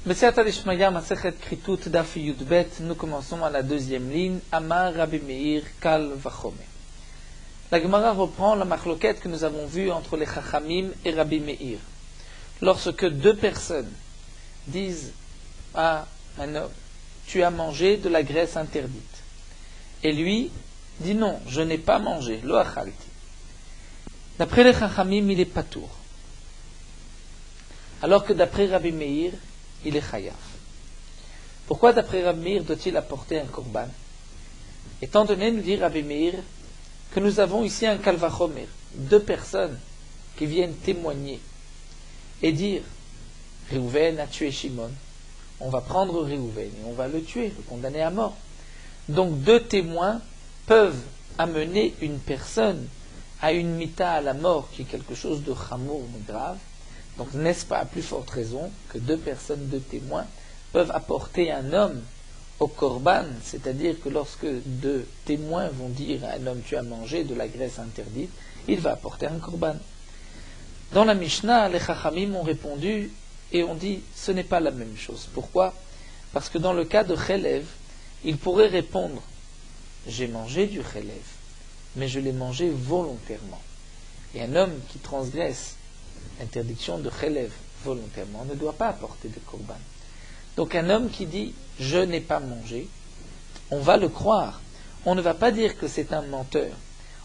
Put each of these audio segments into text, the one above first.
B'Siyata Dishmaya Masechet Kritut Daf Yudbet, nous commençons à la deuxième ligne, Amar Rabbi Meir Kal Vachome. La Gemara reprend la machloket que nous avons vue entre les Chachamim et Rabbi Meir. Lorsque deux personnes disent à un homme, tu as mangé de la graisse interdite, et lui dit non, je n'ai pas mangé, lo achalti. D'après les Chachamim, il est patour. Alors que d'après Rabbi Meir, il est chayav. Pourquoi d'après Rabbi Meir doit-il apporter un korban? Étant donné, nous dit Rabbi Meir, que nous avons ici un kalvachomer, deux personnes qui viennent témoigner et dire Réhouven a tué Shimon, on va prendre Réhouven et on va le tuer, le condamner à mort. Donc deux témoins peuvent amener une personne à une mita, à la mort, qui est quelque chose de chamour, de grave. Donc n'est-ce pas à plus forte raison que deux personnes, deux témoins peuvent apporter un homme au korban, c'est-à-dire que lorsque deux témoins vont dire à un homme tu as mangé de la graisse interdite, il va apporter un korban. Dans la Mishnah, les Chachamim ont répondu et ont dit ce n'est pas la même chose. Pourquoi? Parce que dans le cas de Chelev, il pourrait répondre j'ai mangé du Chelev, mais je l'ai mangé volontairement. Et un homme qui transgresse l'interdiction de Chelev volontairement ne doit pas apporter de korban. Donc un homme qui dit je n'ai pas mangé, on va le croire. On ne va pas dire que c'est un menteur.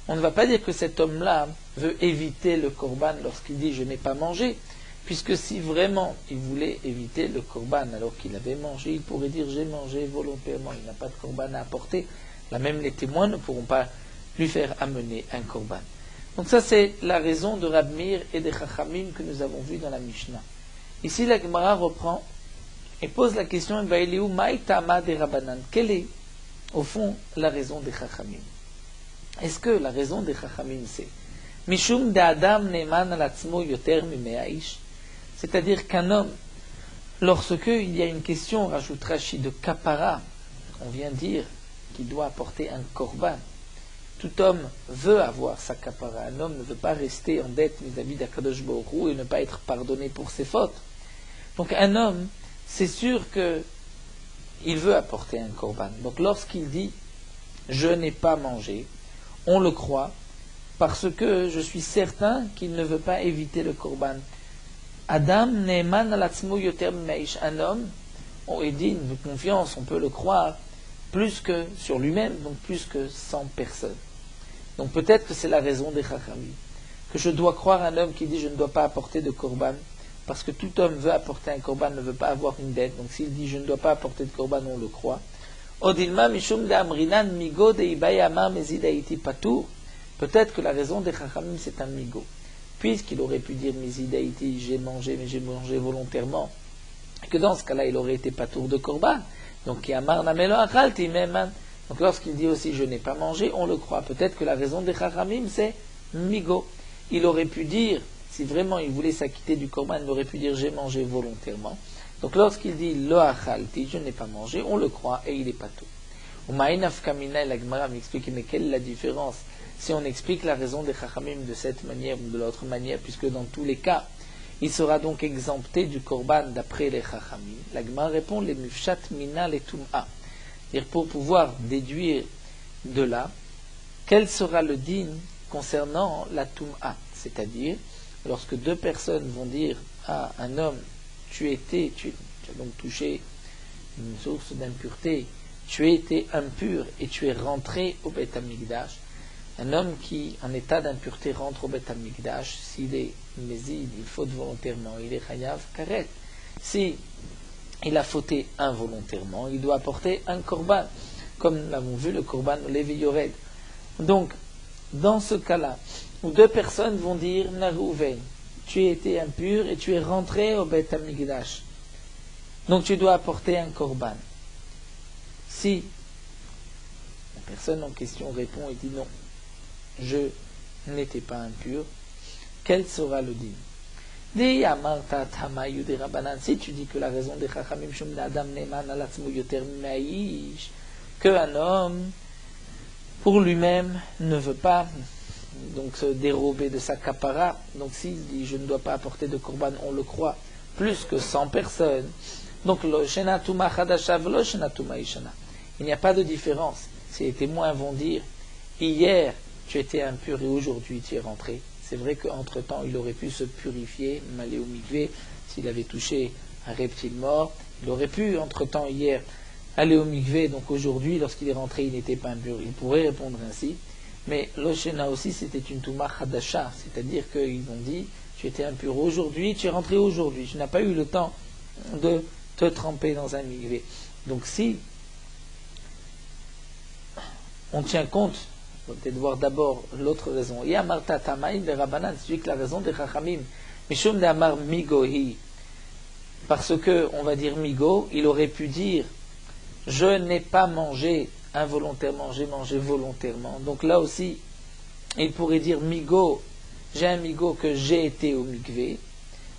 On ne va pas dire que cet homme-là veut éviter le korban lorsqu'il dit je n'ai pas mangé, puisque si vraiment il voulait éviter le korban alors qu'il avait mangé, il pourrait dire j'ai mangé volontairement, il n'a pas de korban à apporter. Là même les témoins ne pourront pas lui faire amener un korban. Donc ça c'est la raison de Rabbi Meir et des Chachamim que nous avons vu dans la Mishnah. Ici la Gemara reprend et pose la question quelle est au fond la raison des Chachamim? Est-ce que la raison des Chachamim c'est Mishum de Adam ne'eman al atzmo yoter mimea ish, c'est-à-dire qu'un homme, lorsque il y a une question, rajoute Rashi, de kapara, on vient dire qu'il doit apporter un korban. Tout homme veut avoir sa kapara. Un homme ne veut pas rester en dette vis-à-vis d'Akadosh Baruch Hu et ne pas être pardonné pour ses fautes. Donc un homme, c'est sûr qu'il veut apporter un korban. Donc lorsqu'il dit « je n'ai pas mangé », on le croit parce que je suis certain qu'il ne veut pas éviter le korban. Adam ne'eman al atzmo yoter mimeish. Un homme est digne de confiance, on peut le croire, plus que sur lui-même, donc plus que 100 personnes. Donc peut-être que c'est la raison des Chachamim, que je dois croire un homme qui dit je ne dois pas apporter de korban, parce que tout homme veut apporter un korban, ne veut pas avoir une dette. Donc s'il dit je ne dois pas apporter de korban, on le croit. Odilma mishum de amrinan migo de ibay amar mezidaiti patur. Peut-être que la raison des Chachamim c'est un migo, puisqu'il aurait pu dire mezidaiti, j'ai mangé, mais j'ai mangé volontairement, et que dans ce cas-là il aurait été patour de korban. Donc amar namelo achalti meman. Donc lorsqu'il dit aussi je n'ai pas mangé, on le croit. Peut-être que la raison des Chachamim c'est migo. Il aurait pu dire, si vraiment il voulait s'acquitter du korban, il aurait pu dire j'ai mangé volontairement. Donc lorsqu'il dit lo achalti, je n'ai pas mangé, on le croit et il est pas tout. Umaïnaf kamina, la Gemara m'explique, mais quelle est la différence si on explique la raison des Chachamim de cette manière ou de l'autre manière, puisque dans tous les cas, il sera donc exempté du korban d'après les Chachamim. La Gemara répond les mufshat mina les tum'a. C'est-à-dire pour pouvoir déduire de là, quel sera le din concernant la tum'a, c'est-à-dire lorsque deux personnes vont dire à un homme tu as donc touché une source d'impureté, tu as été impur et tu es rentré au Beth Amikdash. Un homme qui en état d'impureté rentre au Beth Amikdash, s'il est mézid, il faute volontairement, il est chayav karet. Si il a fauté involontairement, il doit apporter un korban, comme nous l'avons vu, le korban Levi Yored. Donc, dans ce cas-là, où deux personnes vont dire Narouven, tu as été impur et tu es rentré au Beth Amikdash, donc tu dois apporter un korban. Si la personne en question répond et dit non, je n'étais pas impur, quel sera le din? Si tu dis que la raison des Chachamim Shum Adam Neman al Atzmo Yoter Maish, qu'un homme pour lui-même ne veut pas donc se dérober de sa kapara, donc s'il dit je ne dois pas apporter de korban, on le croit, plus que 100 personnes, Donc, lo shena tuma chadasha velo shena tuma ishana. Il n'y a pas de différence. Si les témoins vont dire, hier tu étais impur et aujourd'hui tu es rentré, c'est vrai qu'entre-temps il aurait pu se purifier, aller au mikvé, s'il avait touché un reptile mort, il aurait pu entre-temps hier aller au mikvé, donc aujourd'hui lorsqu'il est rentré il n'était pas impur, il pourrait répondre ainsi. Mais l'Oshena aussi c'était une Touma Chadasha, c'est-à-dire qu'ils ont dit, tu étais impur aujourd'hui, tu es rentré aujourd'hui, tu n'as pas eu le temps de te tremper dans un mikvé. Donc si on tient compte, on va peut-être voir d'abord l'autre raison. Yamarta Tamaim le Rabbanan, c'est que la raison des Chachamim, Mishum de Amar Migohi, parce que, on va dire Migo, il aurait pu dire, je n'ai pas mangé involontairement, j'ai mangé volontairement. Donc là aussi, il pourrait dire Migo, j'ai un Migo que j'ai été au mikvé.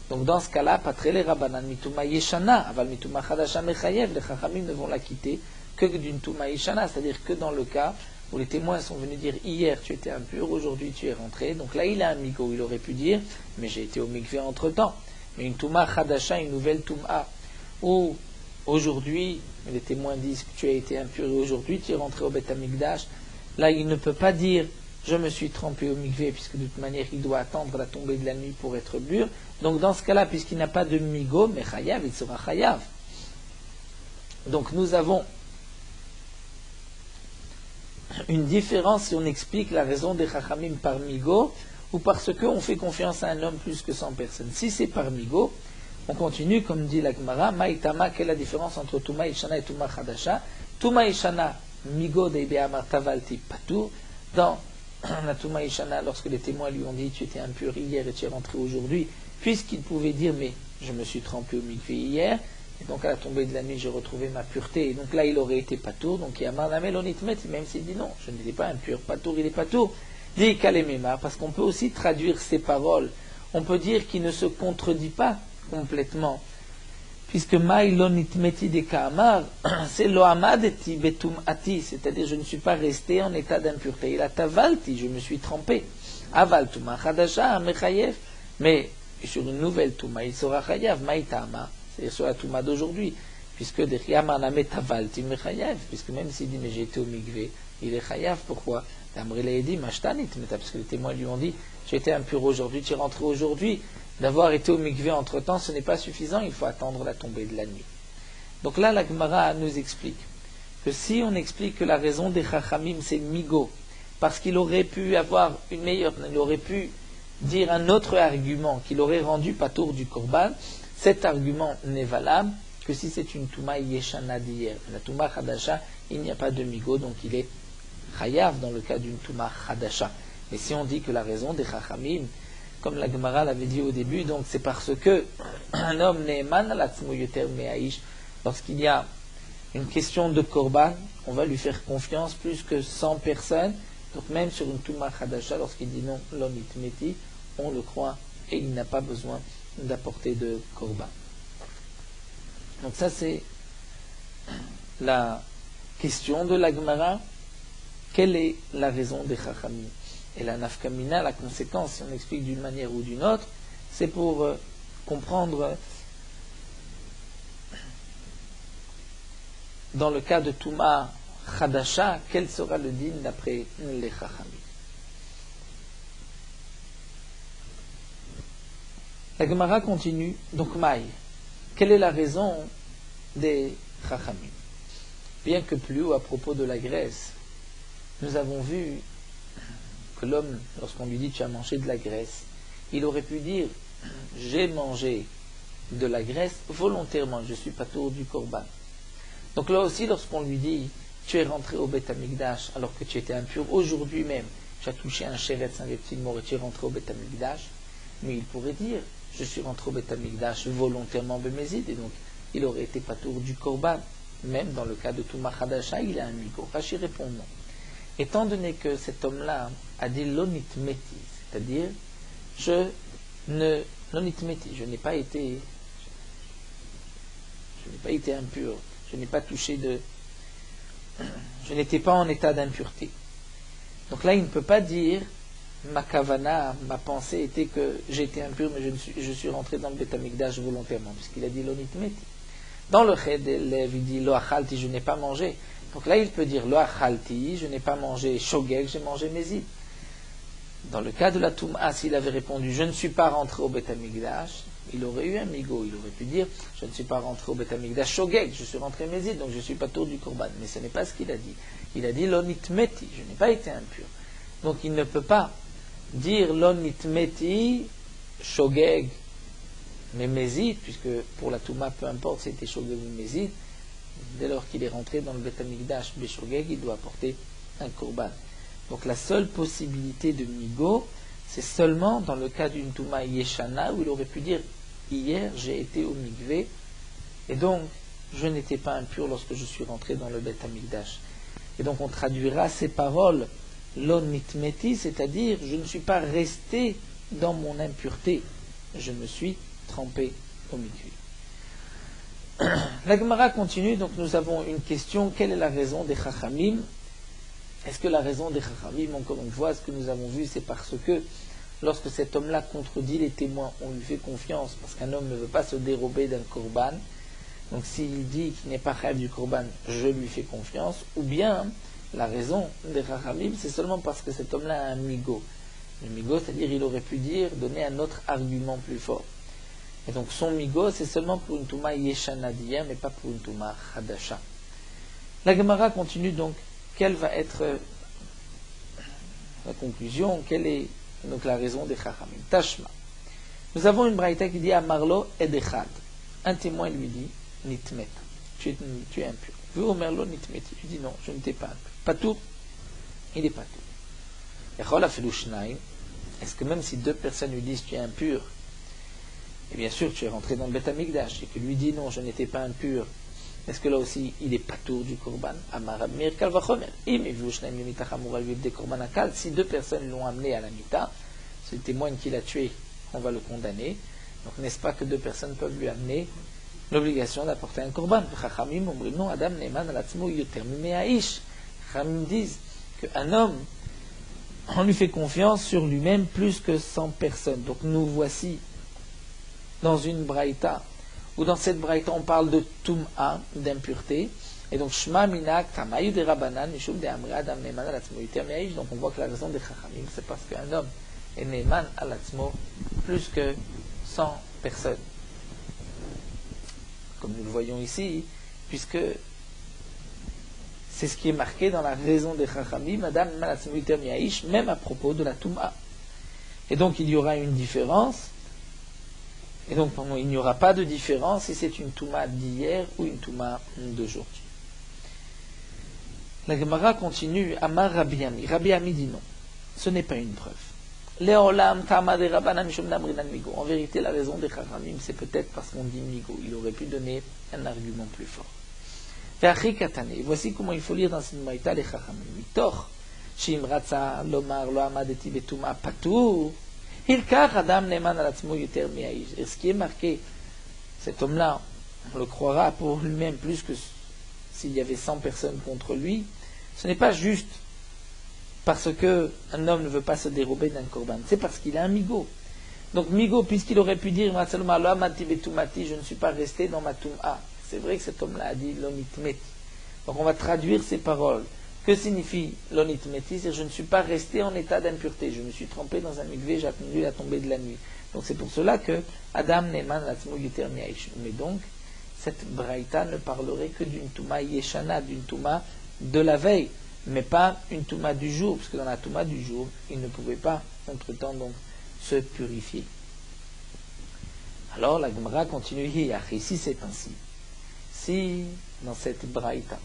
Donc dans ce cas-là, Patre les Rabbanan, Mituma Yeshana, Aval Mituma Chadasha Mechayev, les Chachamim ne vont la quitter que d'une Touma Yeshana, c'est-à-dire que dans le cas où les témoins sont venus dire hier tu étais impur, aujourd'hui tu es rentré, donc là il a un migo, il aurait pu dire mais j'ai été au mikvé entre temps, mais une Touma Chadasha, une nouvelle Touma, où aujourd'hui les témoins disent que tu as été impur et aujourd'hui tu es rentré au Beth Amikdash, là il ne peut pas dire je me suis trempé au mikvé, puisque de toute manière il doit attendre la tombée de la nuit pour être pur, donc dans ce cas-là puisqu'il n'a pas de migo, mais chayav, il sera chayav. Donc nous avons une différence si on explique la raison des Chachamim par migo ou parce qu'on fait confiance à un homme plus que 100 personnes. Si c'est par migo, on continue comme dit la Gemara, Maïtama, quelle est la différence entre Touma Ishana et Touma Chadasha? Touma Ishana, migo de Be'amar Tavalti Patur, dans la Touma Ishana, lorsque les témoins lui ont dit tu étais impur hier et tu es rentré aujourd'hui, puisqu'il pouvait dire mais je me suis trempé au mikvé hier, et donc à la tombée de la nuit j'ai retrouvé ma pureté, et donc là il aurait été patour, donc il y a Marlamel Onitmet, même s'il dit non, je n'étais pas impur, patour il est patour, dit Kalemema, parce qu'on peut aussi traduire ces paroles, on peut dire qu'il ne se contredit pas complètement, puisque Maï Lonitmeti de Kaamar, c'est Lohamadeti Betum Ati, c'est-à-dire je ne suis pas resté en état d'impureté, il a Tavalti, je me suis trempé, Aval Touma Chadasha, Mechayev, mais sur une nouvelle Touma, il sera Chayav, Maïtama, c'est-à-dire sur la Touma d'aujourd'hui, puisque puisque même s'il dit mais j'ai été au mikvé, il est chayav, pourquoi? Parce que les témoins lui ont dit j'ai été impur aujourd'hui, tu es rentré aujourd'hui, d'avoir été au mikvé entre temps, ce n'est pas suffisant, il faut attendre la tombée de la nuit. Donc là la Gemara nous explique que si on explique que la raison des Chachamim c'est migo, parce qu'il aurait pu avoir une meilleure, il aurait pu dire un autre argument qu'il aurait rendu patour du korban, cet argument n'est valable que si c'est une Touma Yeshana d'hier. La Touma Chadasha, il n'y a pas de migo, donc il est chayav dans le cas d'une Touma Chadasha. Mais si on dit que la raison des Chachamim, comme la Gemara l'avait dit au début, donc c'est parce que un homme ne'eman alatzmo yoter me'aish, lorsqu'il y a une question de korban, on va lui faire confiance plus que 100 personnes, donc même sur une Touma Chadasha, lorsqu'il dit non, l'homme itmeti, on le croit et il n'a pas besoin d'apporter de korban. Donc ça c'est la question de la Gemara. Quelle est la raison des Chachamim? Et la nafkamina, la conséquence, si on explique d'une manière ou d'une autre, c'est pour comprendre dans le cas de Touma Chadasha, quel sera le din d'après les Chachamim. La Gemara continue, donc Maï, quelle est la raison des Chachamim? Bien que plus haut à propos de la graisse, nous avons vu que l'homme, lorsqu'on lui dit tu as mangé de la graisse, il aurait pu dire j'ai mangé de la graisse volontairement, je ne suis pas tour du korban. Donc là aussi, lorsqu'on lui dit tu es rentré au Beth Amikdash alors que tu étais impur, aujourd'hui même, tu as touché un sheretz, un reptile mort et tu es rentré au Beth Amikdash, mais il pourrait dire je suis rentré au Beth Amikdash volontairement bémézid, et donc il aurait été patour du korban. Même dans le cas de Touma Chadasha, il a un migo. Rashi répond non. Étant donné que cet homme-là a dit l'onitmeti, c'est-à-dire l'onitmeti, je n'ai pas été impur, je n'ai pas touché je n'étais pas en état d'impureté. Donc là, il ne peut pas dire ma kavana, ma pensée était que j'étais impur, mais je suis rentré dans le Beth Amikdash volontairement, puisqu'il a dit l'onitmeti. Dans le chet d'élève, il dit lo achalti, je n'ai pas mangé. Donc là, il peut dire lo achalti, je n'ai pas mangé shogeg, j'ai mangé mezid. Dans le cas de la Toum'a, s'il avait répondu je ne suis pas rentré au Beth Amikdash, il aurait eu un migo. Il aurait pu dire je ne suis pas rentré au Beth Amikdash shogeg, je suis rentré mezid, donc je ne suis pas tour du korban. Mais ce n'est pas ce qu'il a dit. Il a dit lo nitmeti, je n'ai pas été impur. Donc il ne peut pas dire lo nitmeti shogeg mais mezid, puisque pour la Touma, peu importe si c'était shogeg ou mezid, dès lors qu'il est rentré dans le Beth Amikdash beshogeg, il doit apporter un korban. Donc la seule possibilité de migo, c'est seulement dans le cas d'une Touma yeshana, où il aurait pu dire hier j'ai été au mikvé, et donc je n'étais pas impur lorsque je suis rentré dans le Beth Amikdash. Et donc on traduira ces paroles lo nitmeti, c'est-à-dire je ne suis pas resté dans mon impureté, je me suis trempé au mikvé. La Gemara continue, donc nous avons une question, quelle est la raison des Chachamim? Est-ce que la raison des Chachamim, encore une fois, ce que nous avons vu, c'est parce que lorsque cet homme-là contredit les témoins, on lui fait confiance, parce qu'un homme ne veut pas se dérober d'un korban, donc s'il dit qu'il n'est pas chayv du korban, je lui fais confiance, ou bien la raison des Chachamim, c'est seulement parce que cet homme-là a un migo. Le migo, c'est-à-dire il aurait pu dire, donner un autre argument plus fort. Et donc son migo, c'est seulement pour une Touma yeshana d'hier, mais pas pour une Touma hadasha. La Gemara continue donc. Quelle va être la conclusion? Quelle est donc la raison des Chachamim? Tashma. Nous avons une braïta qui dit Amarlo edechad. Un témoin lui dit Nitmet. Tu es impur. Vu Omerlo Nitmet. Tu dis non, je ne t'ai pas impur. Patour, il est patour. Echol afilu shnaim. Est-ce que même si deux personnes lui disent tu es impur, et bien sûr tu es rentré dans le Beth Amikdash, et que lui dit non, je n'étais pas impur, est-ce que là aussi, il est patour du korban? Amarab mir kal vachomer. Si deux personnes l'ont amené à la mita, c'est témoigne qu'il a tué, on va le condamner. Donc n'est-ce pas que deux personnes peuvent lui amener l'obligation d'apporter un korban? Chachamim non, Adam neman alatzmo yoter mimeaish. Chachamim disent qu'un homme, on lui fait confiance sur lui-même plus que 100 personnes. Donc nous voici dans une braïta, où dans cette braïta on parle de Tum'a, d'impureté, et donc Shma Minak, Tamayu de Rabbanan, Mishum de Amri Adam Neman Alatzmo Yuter Miaïch. Donc on voit que la raison des Chachamim, c'est parce qu'un homme est Neman Alatzmo plus que 100 personnes. Comme nous le voyons ici, puisque c'est ce qui est marqué dans la raison des Chachamim, Adam Neman Alatzmo Yuter Miaïch, même à propos de la Tum'a. Et donc il y aura une différence. Et donc, il n'y aura pas de différence si c'est une Touma d'hier ou une Touma d'aujourd'hui. La Gemara continue, Amar Rabbi Ami. Rabbi Ami dit non. Ce n'est pas une preuve. Leolam Tama de Rabbanan Mishum Namrinan Migo. En vérité, la raison des Chachamim, c'est peut-être parce qu'on dit Migo. Il aurait pu donner un argument plus fort. Ve'achi katane. Voici comment il faut lire dans cette maïta les Chachamim. Mitoch, Shim Ratza, Lomar, Lo Amadeti Betuma Patur. Et ce qui est marqué, cet homme-là, on le croira pour lui-même plus que s'il y avait 100 personnes contre lui. Ce n'est pas juste parce qu'un homme ne veut pas se dérober d'un korban, c'est parce qu'il a un migo. Donc migo, puisqu'il aurait pu dire je ne suis pas resté dans ma tum'a. C'est vrai que cet homme-là a dit l'onitmeti. Donc on va traduire ces paroles. Que signifie l'onitmeti? C'est je ne suis pas resté en état d'impureté. Je me suis trempé dans un mikvé, j'ai attendu la tombée de la nuit. Donc c'est pour cela que Adam Neman Latzmo Yuter Miaïch. Mais donc, cette braïta ne parlerait que d'une touma yeshana, d'une touma de la veille, mais pas une touma du jour, parce que dans la touma du jour, il ne pouvait pas, entre-temps, donc, se purifier. Alors la Gemara continue, ici c'est ainsi. Si, dans cette braïta,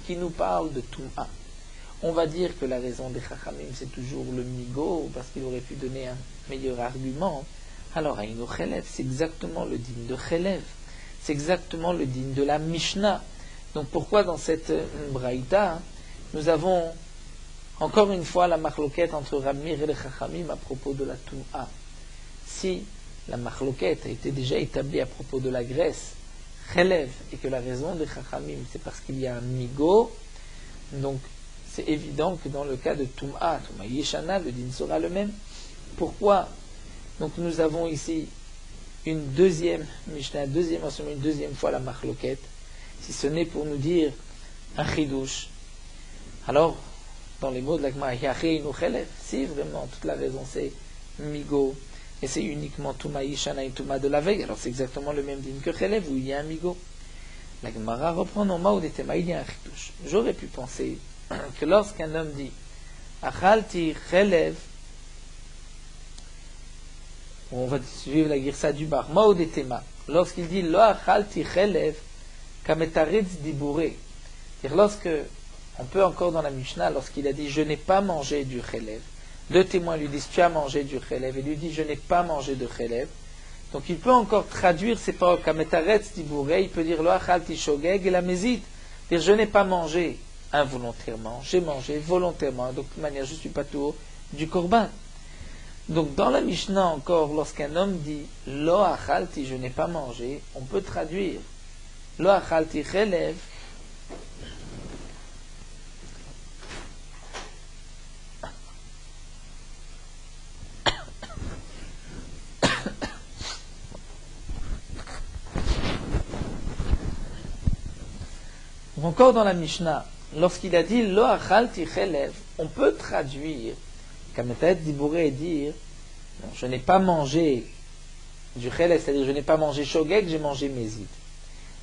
qui nous parle de touma, on va dire que la raison des Chachamim, c'est toujours le migo, parce qu'il aurait pu donner un meilleur argument. Alors, Aïno Chelev, c'est exactement le digne de Chelev. C'est exactement le digne de la Mishnah. Donc, pourquoi dans cette braïta, nous avons encore une fois la marloquette entre Ramir et les Chachamim à propos de la Toum'a. Si la marloquette a été déjà établie à propos de la graisse, Chelev, et que la raison des Chachamim, c'est parce qu'il y a un migo, donc, c'est évident que dans le cas de Toum'a Yeshana, le din sera le même. Pourquoi? Donc nous avons ici une deuxième Mishnah, une deuxième fois la marloquette, si ce n'est pour nous dire un chidouche. Alors, dans les mots de la Gemara, si vraiment toute la raison c'est migo, et c'est uniquement Touma Ishana et Touma de la veille, alors c'est exactement le même dîme que Chelev, où il y a un migo. La Gemara reprend non ou detema, il y a un chidouche. J'aurais pu penser que lorsqu'un homme dit Achalti Chelev, on va suivre la girsa du bar, Mao detema, lorsqu'il dit Lo Achalti Chelev, Kametaritz Dibouré, c'est-à-dire lorsque on peut encore dans la Mishnah, lorsqu'il a dit « Je n'ai pas mangé du chelev », deux témoins lui disent « Tu as mangé du chelev » et lui dit « Je n'ai pas mangé de chelev ». Donc il peut encore traduire ces paroles comme « Kametaretz dibourei », il peut dire « Lo achalti shogeg » et la mésite, dire « Je n'ai pas mangé involontairement, j'ai mangé volontairement ». Donc de toute manière, je ne suis pas tout du korban. Donc dans la Mishnah encore, lorsqu'un homme dit « Lo achalti », je n'ai pas mangé, on peut traduire « Lo achalti chelev » encore dans la Mishnah, lorsqu'il a dit Lo achalti chelev, on peut traduire, comme peut-être dibouré et dire non, je n'ai pas mangé du chelev, c'est-à-dire je n'ai pas mangé shogeg, j'ai mangé mezid.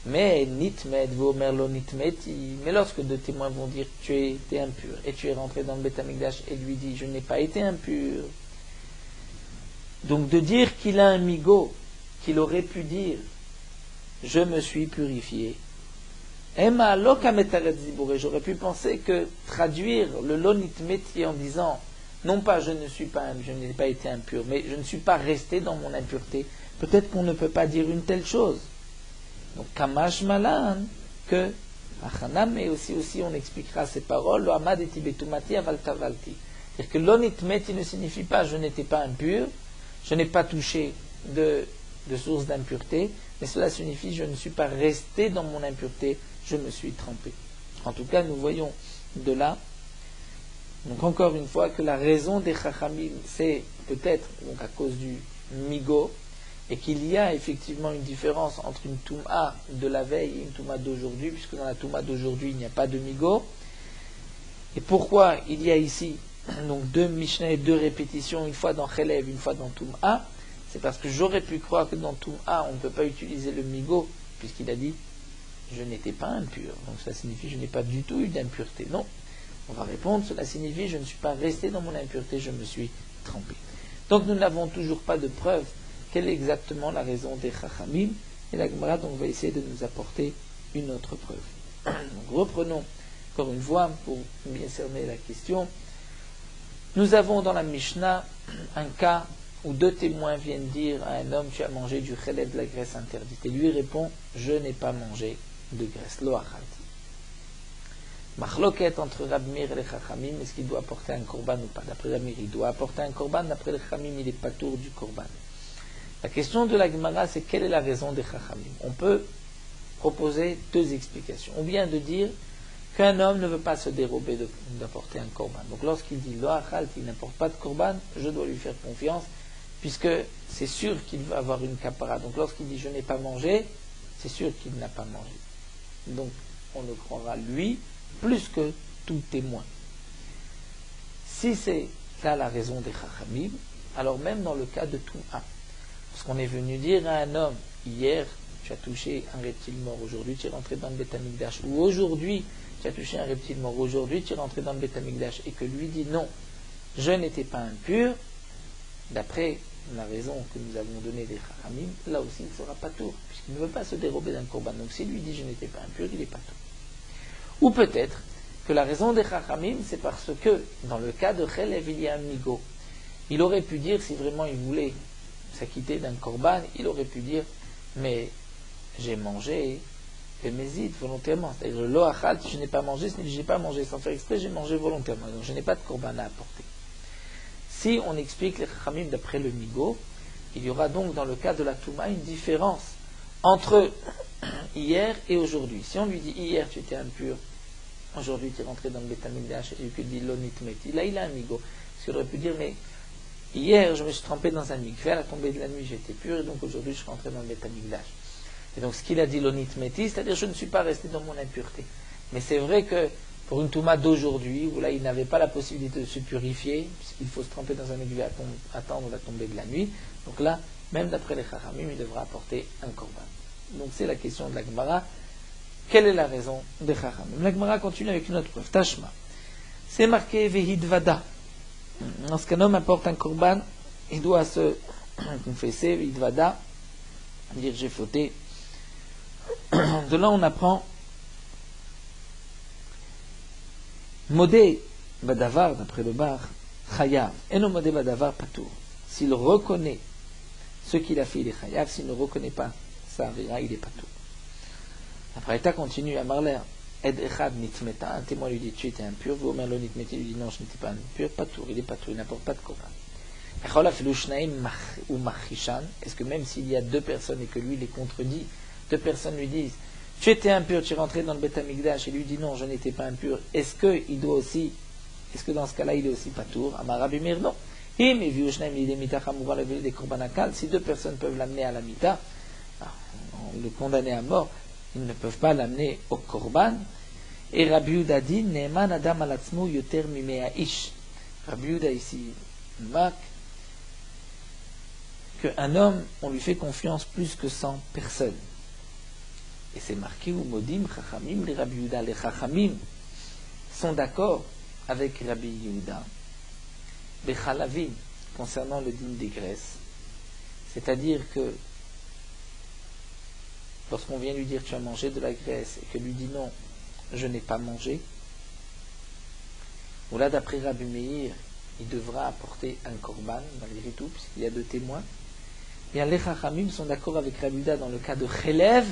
Mais nitmet vomer lo nitmeti, mais lorsque deux témoins vont dire tu es été impur et tu es rentré dans le Beth Amikdash et lui dit je n'ai pas été impur, donc de dire qu'il a un migo, qu'il aurait pu dire je me suis purifié. Emma lokametaret zibouré, j'aurais pu penser que traduire le lonitmeti en disant non pas je n'ai pas été impur, mais je ne suis pas resté dans mon impureté. Peut-être qu'on ne peut pas dire une telle chose. Donc kamash malan que achanam, mais aussi on expliquera ces paroles lo amad eti betumati aval tavalti. C'est-à-dire que lonitmeti ne signifie pas je n'étais pas impur, je n'ai pas touché de source d'impureté, mais cela signifie je ne suis pas resté dans mon impureté, je me suis trempé. En tout cas, nous voyons de là, donc encore une fois, que la raison des chachamim, c'est peut-être donc à cause du migo, et qu'il y a effectivement une différence entre une touma de la veille et une touma d'aujourd'hui, puisque dans la touma d'aujourd'hui, il n'y a pas de migo. Et pourquoi il y a ici donc deux Mishnah et deux répétitions, une fois dans Chelev, une fois dans touma, c'est parce que j'aurais pu croire que dans touma, on ne peut pas utiliser le migo, puisqu'il a dit je n'étais pas impur. Donc cela signifie je n'ai pas du tout eu d'impureté. Non. On va répondre, cela signifie je ne suis pas resté dans mon impureté, je me suis trempé. Donc nous n'avons toujours pas de preuve quelle est exactement la raison des chachamim. Et la Gemara donc va essayer de nous apporter une autre preuve. Donc reprenons encore une fois pour bien cerner la question. Nous avons dans la Mishnah un cas où deux témoins viennent dire à un homme tu as mangé du chelev, de la graisse interdite. Et lui répond je n'ai pas mangé de graisse, lo achalti. Machloket entre Rab Meir et les Chachamim, est-ce qu'il doit apporter un korban ou pas? D'après Rab Meir, il doit apporter un korban, d'après les Chachamim, il est patour du korban. La question de la Gemara, c'est quelle est la raison des Chachamim? On peut proposer deux explications. Ou bien de dire qu'un homme ne veut pas se dérober d'apporter un korban. Donc lorsqu'il dit lo achalti, il n'apporte pas de korban, je dois lui faire confiance, puisque c'est sûr qu'il va avoir une kapara. Donc lorsqu'il dit je n'ai pas mangé, c'est sûr qu'il n'a pas mangé. Donc on le croira lui plus que tout témoin. Si c'est là la raison des chachamim, alors même dans le cas de Touma, parce qu'on est venu dire à un homme hier tu as touché un reptile mort, aujourd'hui tu es rentré dans le Beth Amikdash, ou aujourd'hui tu as touché un reptile mort, aujourd'hui tu es rentré dans le Beth Amikdash, et que lui dit non, je n'étais pas impur, d'après la raison que nous avons donnée des chachamim, là aussi il ne sera pas tour, puisqu'il ne veut pas se dérober d'un korban. Donc s'il lui dit je n'étais pas impur, il n'est pas tour. Ou peut-être que la raison des chachamim, c'est parce que dans le cas de Chelev, il y a un migo. Il aurait pu dire, si vraiment il voulait s'acquitter d'un korban, il aurait pu dire mais j'ai mangé le mezid volontairement, c'est-à-dire le lo achal, je n'ai pas mangé, je n'ai pas mangé sans faire exprès, j'ai mangé volontairement, donc je n'ai pas de korban à apporter. Si on explique les chachamim d'après le migo, il y aura donc dans le cas de la touma une différence entre hier et aujourd'hui. Si on lui dit hier tu étais impur, aujourd'hui tu es rentré dans le Beth Amikdash et qu'il dit lo nitmeti, là il a un migo. Parce qu'il aurait pu dire mais hier, je me suis trempé dans un mikvé, à la tombée de la nuit, j'étais pur, et donc aujourd'hui, je suis rentré dans le Beth Amikdash. Et donc, ce qu'il a dit l'onit meti, c'est-à-dire, je ne suis pas resté dans mon impureté. Mais c'est vrai que, pour une touma d'aujourd'hui, où là, il n'avait pas la possibilité de se purifier, puisqu'il faut se tremper dans un mikvé, attendre la tombée de la nuit, donc là, même d'après les Chachamim, il devra apporter un korban. Donc, c'est la question de la Gemara. Quelle est la raison des Chachamim? La Gemara continue avec une autre preuve. Tashma. C'est marqué Vehidvada. Lorsqu'un homme apporte un korban, il doit se confesser, Vehidvada, dire j'ai fauté. De là, on apprend Modé Badavar, d'après le bar, Chayav. Eno Modé Badavar Patour. S'il reconnaît ce qu'il a fait, il est Chayav. S'il ne reconnaît pas sa avira, il est Patour. Après, l'État continue à Marler. Ed Echad Nitmeta, un témoin lui dit tu étais impur, vous Omer lo Nitmeti lui dit non, je n'étais pas impur, Patour, il est Patour, il n'apporte pas de korban. Ou Machishan, est-ce que même s'il y a deux personnes et que lui les contredit, deux personnes lui disent tu étais impur, tu es rentré dans le Beth Amikdash et lui dit non, je n'étais pas impur, est-ce que dans ce cas-là il est aussi Patour? Amar Rabbi Meir, non. Si deux personnes peuvent l'amener à la mita, le condamner à mort, ils ne peuvent pas l'amener au korban. Et Rabbi Yehuda dit Ne'eman adam al atzmo yoter mimea ish. Rabbi Yehuda ici marque qu'un homme, on lui fait confiance plus que 100 personnes. Et c'est marqué ou modim chachamim les Rabbi Yehuda. Les chachamim sont d'accord avec Rabbi Yehuda bechalavim concernant le din des graisses. C'est-à-dire que lorsqu'on vient lui dire tu as mangé de la graisse et que lui dit non, je n'ai pas mangé, ou là d'après Rabbi Meir, il devra apporter un korban malgré tout, puisqu'il y a deux témoins, bien les Chachamim sont d'accord avec Rabbi Yehuda dans le cas de Chelev,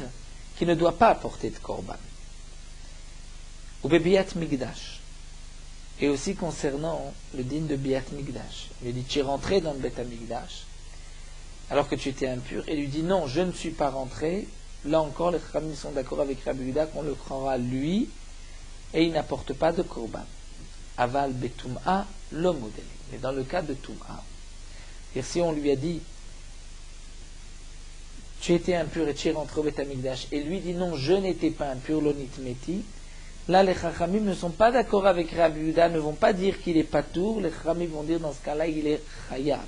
qui ne doit pas apporter de korban. Ou Bebiyat Migdash. Et aussi concernant le din de Biyat Migdash. Il lui dit tu es rentré dans le Beth Amikdash alors que tu étais impur, et lui dit non, je ne suis pas rentré. Là encore, les Chachamim sont d'accord avec Rabbi Yehuda qu'on le croira lui, et il n'apporte pas de korban. Aval betum'a lo modèle. Mais dans le cas de tum'a, et si on lui a dit tu étais impur et tu es rentré au Beth Amikdash, et lui dit non, je n'étais pas impur, lo nitmeti, là les Chachamim ne sont pas d'accord avec Rabbi Yehuda, ne vont pas dire qu'il est patour, les Chachamim vont dire dans ce cas-là il est chayav.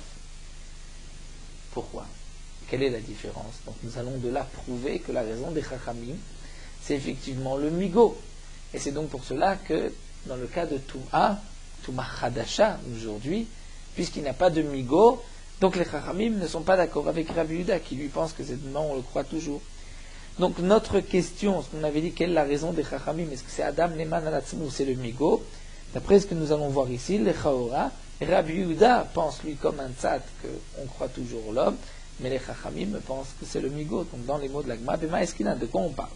Pourquoi? Quelle est la différence? Donc nous allons de là prouver que la raison des Chachamim, c'est effectivement le migo. Et c'est donc pour cela que dans le cas de Touma Chadasha aujourd'hui, puisqu'il n'y a pas de migo, donc les Chachamim ne sont pas d'accord avec Rabbi Yehuda qui lui pense que c'est non, on le croit toujours. Donc notre question, ce qu'on avait dit, quelle est la raison des Chachamim? Est-ce que c'est Adam Neman Alatzmu ou c'est le migo? D'après ce que nous allons voir ici, les Chaora, Rabbi Yehuda pense lui comme un tzad qu'on croit toujours l'homme, mais les Chachamim pensent que c'est le migo. Donc dans les mots de la Gemara, Bema Eskina, de quoi on parle?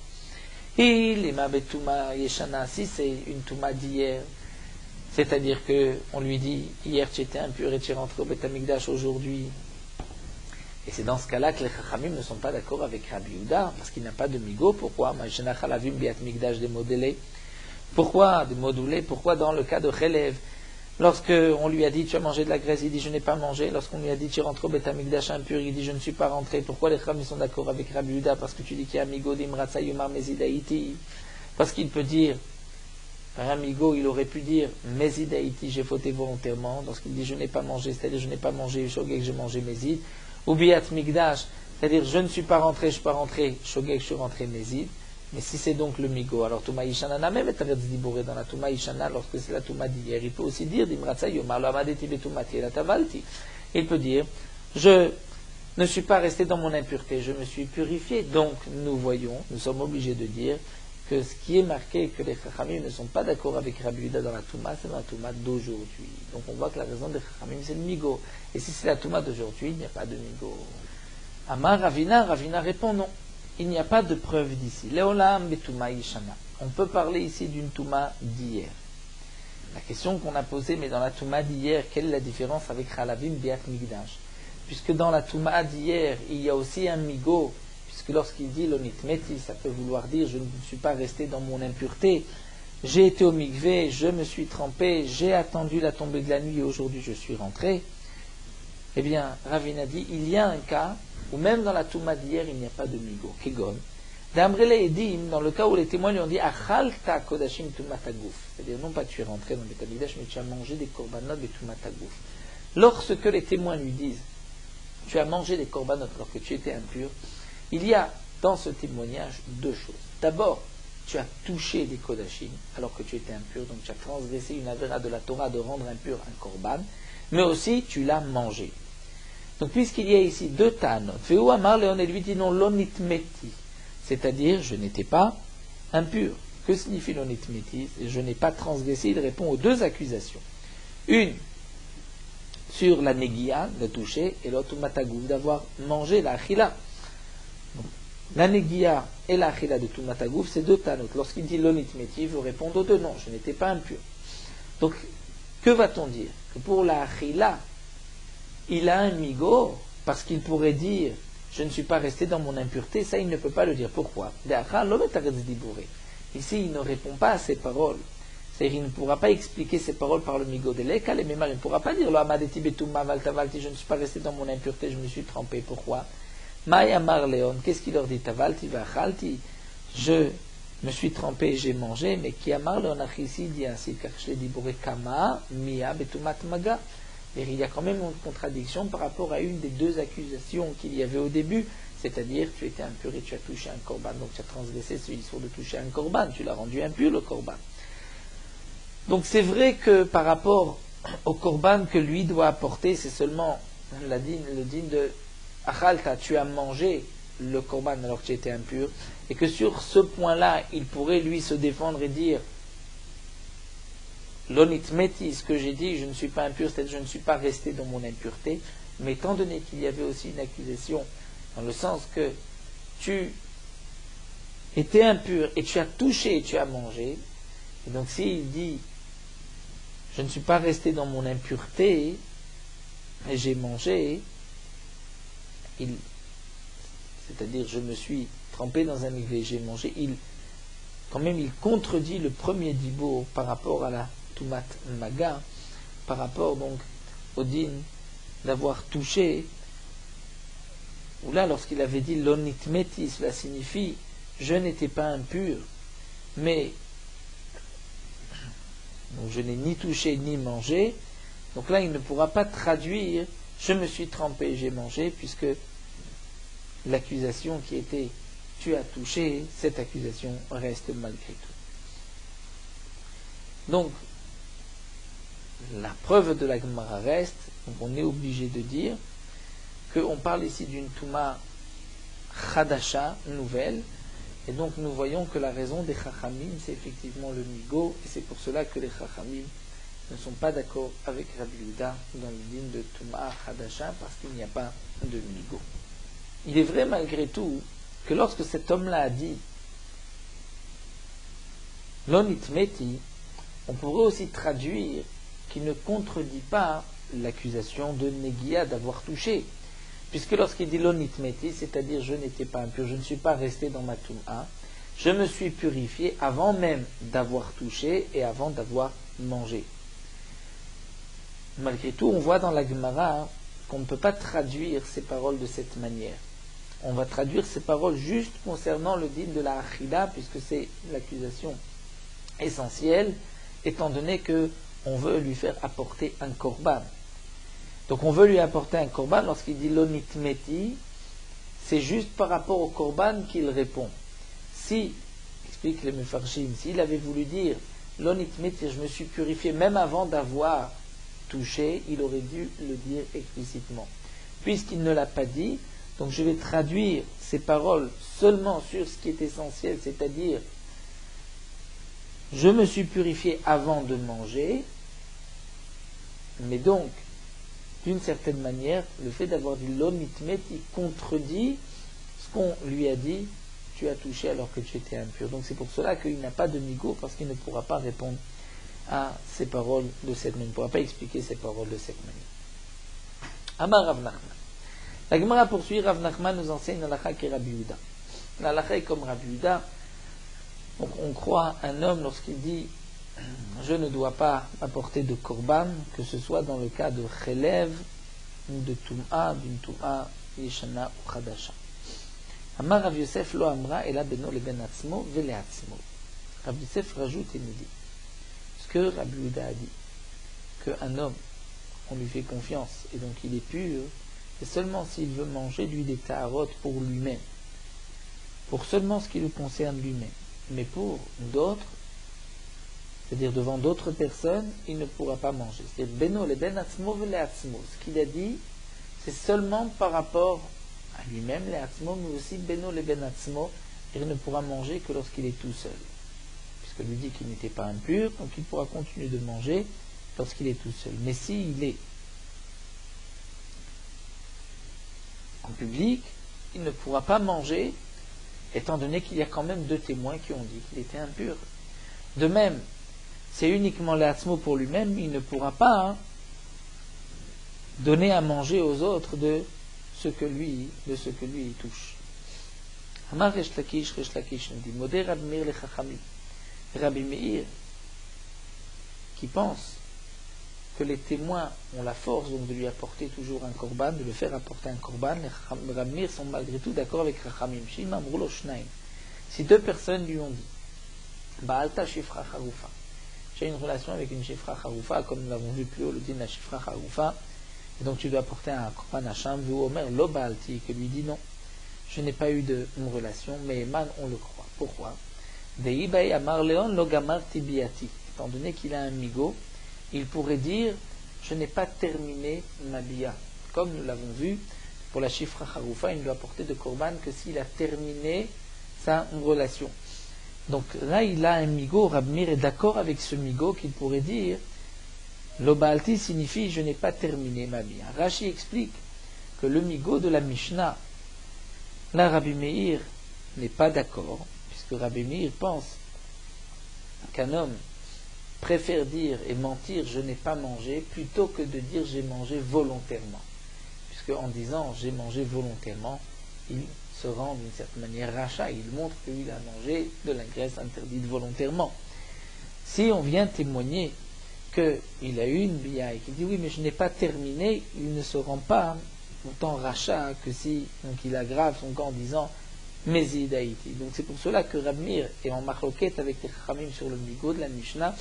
Et les Mabetouma Yeshana, si c'est une Touma d'hier, c'est-à-dire qu'on lui dit hier tu étais impur et tu es rentré au Beth Amikdash aujourd'hui, et c'est dans ce cas-là que les Chachamim ne sont pas d'accord avec Rabbi Yehuda, parce qu'il n'a pas de migo. Pourquoi? Ma'ishana chalavim biat mikdash démodélé. Pourquoi démodulé? Pourquoi dans le cas de Chelev, lorsqu'on lui a dit tu as mangé de la graisse, il dit je n'ai pas mangé. Lorsqu'on lui a dit tu es rentré au Beth Amikdash impur, il dit je ne suis pas rentré. Pourquoi les Chachamim sont d'accord avec Rabbi Yehuda? Parce que tu dis qu'il y a amigo d'imratza yomar mezidaïti. Parce qu'il peut dire, un amigo, il aurait pu dire mezidaïti, j'ai fauté volontairement. Lorsqu'il dit je n'ai pas mangé, c'est-à-dire je n'ai pas mangé shogeg, j'ai mangé mezid. Ou biat mikdash, c'est-à-dire je ne suis pas rentré, je suis pas rentré shogeg, je suis rentré mezid. Mais si c'est donc le migo, alors Touma Ishana n'a même été dibouré dans la Touma Ishana, lorsque c'est la Touma d'hier, il peut aussi dire d'imratza yomar lo amadeti betumati la tavalti. Il peut dire je ne suis pas resté dans mon impureté, je me suis purifié. Donc nous voyons, nous sommes obligés de dire que ce qui est marqué, que les Chachamim ne sont pas d'accord avec Rabbi Yehuda dans la Touma, c'est dans la Touma d'aujourd'hui. Donc on voit que la raison des Chachamim c'est le migo. Et si c'est la Touma d'aujourd'hui, il n'y a pas de migo. Amar Ravina répond non. Il n'y a pas de preuve d'ici. Leolam betuma yishana. On peut parler ici d'une Touma d'hier. La question qu'on a posée, mais dans la Touma d'hier, quelle est la différence avec Chalavim biat migdash? Puisque dans la Touma d'hier, il y a aussi un migo, puisque lorsqu'il dit l'onitmeti, ça peut vouloir dire je ne suis pas resté dans mon impureté, j'ai été au mikvé, je me suis trempé, j'ai attendu la tombée de la nuit et aujourd'hui je suis rentré. Eh bien, Ravina dit, il y a un cas où même dans la Touma d'hier, il n'y a pas de migo, kegon. D'Amrele Edim, dans le cas où les témoins lui ont dit, Achalta kodashim tumataguf. C'est-à-dire, non pas tu es rentré dans le Betamidash, mais tu as mangé des korbanot et tumataguf. Lorsque les témoins lui disent, tu as mangé des korbanot alors que tu étais impur, il y a dans ce témoignage deux choses. D'abord, tu as touché des kodashim alors que tu étais impur, donc tu as transgressé une avéra de la Torah de rendre impur un korban, mais aussi tu l'as mangé. Donc puisqu'il y a ici deux tanot, Feu Amar Léon et lui dit non lonitmeti, c'est-à-dire je n'étais pas impur. Que signifie lonitmeti? Je n'ai pas transgressé. Il répond aux deux accusations. Une sur la negia, le toucher, et l'autre matagou, d'avoir mangé la achila. La negia et la achila de Tumatagouf, c'est deux tanot. Lorsqu'il dit lonitmeti, il veut répondre aux deux non, je n'étais pas impur. Donc, que va-t-on dire? Que pour la achila, il a un migo, parce qu'il pourrait dire je ne suis pas resté dans mon impureté, ça il ne peut pas le dire. Pourquoi? Ici, il ne répond pas à ces paroles. C'est-à-dire, il ne pourra pas expliquer ces paroles par le migo de l'ekal et mémar. Il ne pourra pas dire je ne suis pas resté dans mon impureté, je me suis trempé. Pourquoi? Ma'yamar Léon, qu'est-ce qu'il leur dit? Tavalti vachalti, je me suis trempé et j'ai mangé, mais qui amar Léon ici dit ainsi, car je l'ai dit kama mia betumat maga. Et il y a quand même une contradiction par rapport à une des deux accusations qu'il y avait au début, c'est-à-dire tu étais impur et tu as touché un korban, donc tu as transgressé ce histoire de toucher un korban, tu l'as rendu impur le korban. Donc c'est vrai que par rapport au korban que lui doit apporter, c'est seulement le digne de Achalta, tu as mangé le korban alors que tu étais impur, et que sur ce point-là, il pourrait lui se défendre et dire l'onitmeti, ce que j'ai dit, je ne suis pas impur, c'est-à-dire je ne suis pas resté dans mon impureté, mais étant donné qu'il y avait aussi une accusation, dans le sens que tu étais impur et tu as touché et tu as mangé, et donc s'il dit je ne suis pas resté dans mon impureté et j'ai mangé, c'est-à-dire je me suis trempé dans un mikvé et j'ai mangé, quand même il contredit le premier dibour par rapport à la Tumat Maga, par rapport donc au din d'avoir touché, ou là lorsqu'il avait dit l'onitmeti, cela signifie je n'étais pas impur, mais donc je n'ai ni touché ni mangé, donc là il ne pourra pas traduire je me suis trempé et j'ai mangé, puisque l'accusation qui était tu as touché, cette accusation reste malgré tout. Donc la preuve de la Gemara reste, donc on est obligé de dire qu'on parle ici d'une Touma Chadasha, nouvelle, et donc nous voyons que la raison des Chachamim, c'est effectivement le migo, et c'est pour cela que les Chachamim ne sont pas d'accord avec Rabbi Yehuda dans le din de Touma Chadasha, parce qu'il n'y a pas de migo. Il est vrai malgré tout que lorsque cet homme-là a dit l'onitmeti, on pourrait aussi traduire qui ne contredit pas l'accusation de Negia d'avoir touché. Puisque lorsqu'il dit l'onitmeti, c'est-à-dire je n'étais pas impur, je ne suis pas resté dans ma touma, je me suis purifié avant même d'avoir touché et avant d'avoir mangé. Malgré tout, on voit dans la Gemara qu'on ne peut pas traduire ces paroles de cette manière. On va traduire ces paroles juste concernant le din de la achila, puisque c'est l'accusation essentielle, étant donné que on veut lui faire apporter un korban. Donc on veut lui apporter un korban, lorsqu'il dit l'onitmeti, c'est juste par rapport au korban qu'il répond. Si, explique les Mefarshim, s'il avait voulu dire l'onitmeti, je me suis purifié même avant d'avoir touché, il aurait dû le dire explicitement. Puisqu'il ne l'a pas dit, donc je vais traduire ces paroles seulement sur ce qui est essentiel, c'est-à-dire je me suis purifié avant de manger, mais donc, d'une certaine manière, le fait d'avoir dit l'onitmeti contredit ce qu'on lui a dit, tu as touché alors que tu étais impur. Donc c'est pour cela qu'il n'a pas de migo, parce qu'il ne pourra pas répondre à ces paroles de cette manière, il ne pourra pas expliquer ces paroles de cette manière. Amar Rav Nachman. La Gemara poursuit, Rav Nachman nous enseigne l'halakha qui est Rabbi Yehuda. L'halakha est comme Rabbi Yehuda. Donc on croit un homme lorsqu'il dit je ne dois pas apporter de korban, que ce soit dans le cas de chelev de Tum'a, d'une Tum'a Yeshana ou Chadasha. Amar Rav Yosef lo amra ela beno leben atzmo vele atzmo. Rav Yosef rajoute et nous dit ce que Rabbi Yehuda a dit, qu'un homme, on lui fait confiance et donc il est pur, c'est seulement s'il veut manger lui des taharot pour lui-même, pour seulement ce qui le concerne lui-même. Mais pour d'autres, c'est-à-dire devant d'autres personnes, il ne pourra pas manger. C'est beno leben atzmo vele atzmo. Ce qu'il a dit, c'est seulement par rapport à lui-même, les atzmo, mais aussi beno leben atzmo, il ne pourra manger que lorsqu'il est tout seul. Puisque lui dit qu'il n'était pas impur, donc il pourra continuer de manger lorsqu'il est tout seul. Mais s'il est en public, il ne pourra pas manger, étant donné qu'il y a quand même 2 témoins qui ont dit qu'il était impur. De même, c'est uniquement l'atzmo pour lui-même, il ne pourra pas donner à manger aux autres de ce que lui touche. Amar Resh Lakish nous dit, Modé Rabbi Meir le Chachami. Rabbi Meir, qui pense que les témoins ont la force donc de lui apporter toujours un korban, de le faire apporter un korban, les Rabbi Meir sont malgré tout d'accord avec Chachamim. Shimam Rulo Shnaim. Si 2 personnes lui ont dit, Baalta Shifra Charufa, j'ai une relation avec une Shifra Charufa, comme nous l'avons vu plus haut, le din la Shifra Charufa, et donc tu dois apporter un korban Hacham, vu Omer Lo Baalti, que lui dit non, je n'ai pas eu une relation, mais Eman on le croit. Pourquoi? Deibai Amar Leon Lo Gamar Tibiati, étant donné qu'il a un migo, il pourrait dire je n'ai pas terminé ma bia. Comme nous l'avons vu, pour la Shifra Charufa, il ne doit apporter de korban que s'il a terminé sa relation. Donc là, il a un migo, Rabbi Meir est d'accord avec ce migo qu'il pourrait dire Lo Baalti signifie je n'ai pas terminé ma bia. Rashi explique que le migo de la Mishnah, là Rabbi Meir n'est pas d'accord, puisque Rabbi Meir pense qu'un homme préfère dire et mentir je n'ai pas mangé plutôt que de dire j'ai mangé volontairement, puisque en disant j'ai mangé volontairement il se rend d'une certaine manière rachat, il montre qu'il a mangé de la graisse interdite volontairement. Si on vient témoigner qu'il a eu une bia et qu'il dit oui mais je n'ai pas terminé, il ne se rend pas autant rachat que si donc il aggrave son cas en disant Mezid Haïti. Donc c'est pour cela que Rabbi Meir est en marloquette avec les Chachamim sur le migo de la Mishnah,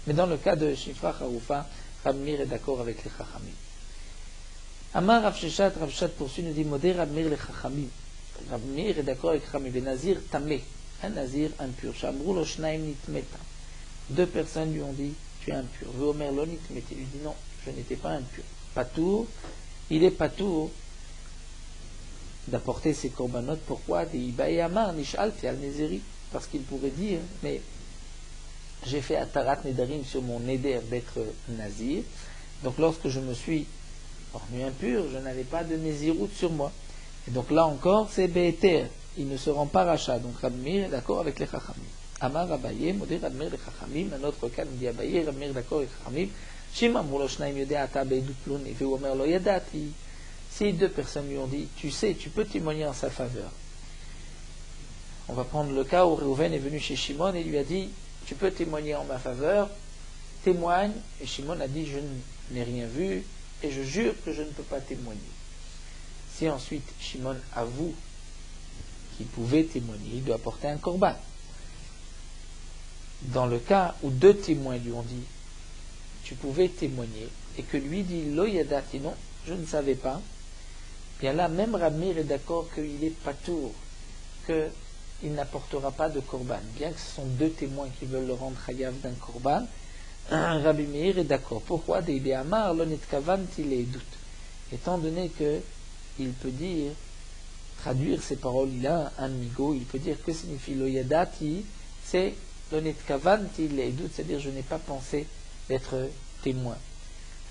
mais dans le cas de Shifra Charufa, Rabbi Meir est d'accord avec les Chachamim. Amar Rav Sheshat poursuit, nous dit Modé Rabbi Meir les Chachamim. Rabbi Meir est d'accord avec Chachamim. Ben Nazir Tamé, un Nazir impur. Shamrou lo shnaim nitmeta. 2 personnes lui ont dit tu es impur. Veomer lo nitmeta. Il lui dit non, je n'étais pas impur. Patour, il est patour d'apporter ses korbanot. Pourquoi? Parce qu'il pourrait dire mais j'ai fait atarat nedarim sur mon neder d'être nazir, donc lorsque je me suis rendu impur, je n'avais pas de nézirout sur moi, et donc là encore c'est be'eter, il ne se rend pas rachat. Donc Rabbi Meir est d'accord avec les Chachamim. Amar Abaye, Modé Rabbi Meir les Chachamim. Un autre cas nous dit Abaye, Rabbi Meir d'accord avec les Chachamim. Shimam Rulo Shnaim Yodea Ata Beidut Ploni Ve Omer Lo Yadati. Si 2 personnes lui ont dit tu sais, tu peux témoigner en sa faveur. On va prendre le cas où Réhouven est venu chez Shimon et lui a dit tu peux témoigner en ma faveur, témoigne. Et Shimon a dit je n'ai rien vu et je jure que je ne peux pas témoigner. Si ensuite Shimon avoue qu'il pouvait témoigner, il doit apporter un korban. Dans le cas où 2 témoins lui ont dit tu pouvais témoigner et que lui dit lo yadati, non, je ne savais pas, bien là même Rabbi Meir est d'accord qu'il est patour, qu'il n'apportera pas de korban, bien que ce sont 2 témoins qui veulent le rendre chayav d'un korban. Rabbi Meir est d'accord. Pourquoi? Étant donné que il peut dire, traduire ces paroles, il a un migo, il peut dire que signifie lo yadati, c'est lo nitkavanti leidut, c'est-à-dire je n'ai pas pensé d'être témoin.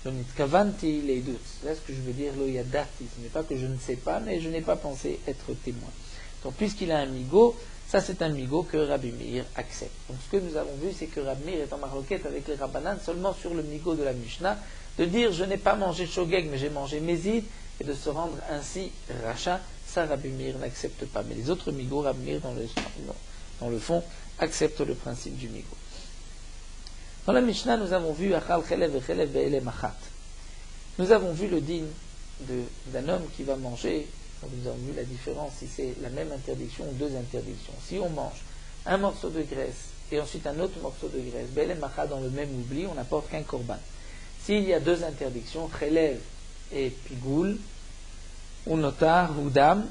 Lo nitkavanti leidut, c'est ce que je veux dire lo yadati, ce n'est pas que je ne sais pas, mais je n'ai pas pensé être témoin. Donc puisqu'il a un migo, ça c'est un migo que Rabbi Meir accepte. Donc ce que nous avons vu, c'est que Rabbi Meir est en marloquette avec les Rabbanan seulement sur le migo de la Mishnah, de dire je n'ai pas mangé shogeg mais j'ai mangé mezid, et de se rendre ainsi rachat. Ça Rabbi Meir n'accepte pas. Mais les autres migos, Rabbi Meir dans le fond acceptent le principe du migo. Dans la Mishnah, nous avons vu Achal Chelev et Chelev Ve'ele Machat. Nous avons vu le din d'un homme qui va manger, nous avons vu la différence si c'est la même interdiction ou deux interdictions. Si on mange un morceau de graisse et ensuite un autre morceau de graisse, bel et macha dans le même oubli, on n'apporte qu'un korban. S'il y a deux interdictions, chelev et pigoul, ou notar, ou dam,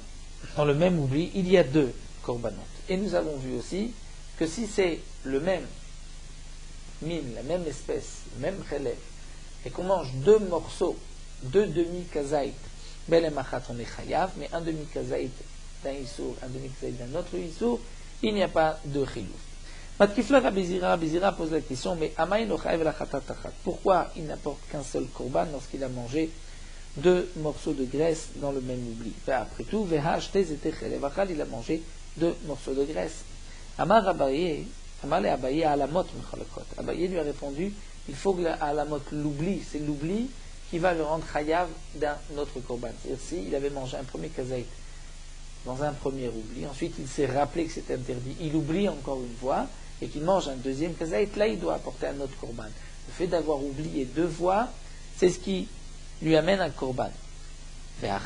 dans le même oubli, il y a deux korbanot. Et nous avons vu aussi que si c'est le même mine, la même espèce, le même chelev, et qu'on mange deux morceaux, deux demi-kazaït, bel et machat on est chayav, mais un demi-kazaït d'un issour, un demi-kazaït d'un autre issour, il n'y a pas de chilouf. Matkifla Rabizira pose la question, mais Amaï no chayav la chatatachat. Pourquoi il n'apporte qu'un seul korban lorsqu'il a mangé deux morceaux de graisse dans le même oubli? Après tout, Vehach tezete chelevachal, il a mangé deux morceaux de graisse. Amar Abaye, Amar le Abaye alamot mechalakot. Abaye lui a répondu, il faut que l'alamot l'oubli, c'est l'oubli qui va le rendre chayav d'un autre korban. C'est-à-dire s'il avait mangé un premier kazaït dans un premier oubli, ensuite il s'est rappelé que c'était interdit, il oublie encore une fois, et qu'il mange un deuxième kazaït, là il doit apporter un autre korban. Le fait d'avoir oublié deux fois, c'est ce qui lui amène un korban.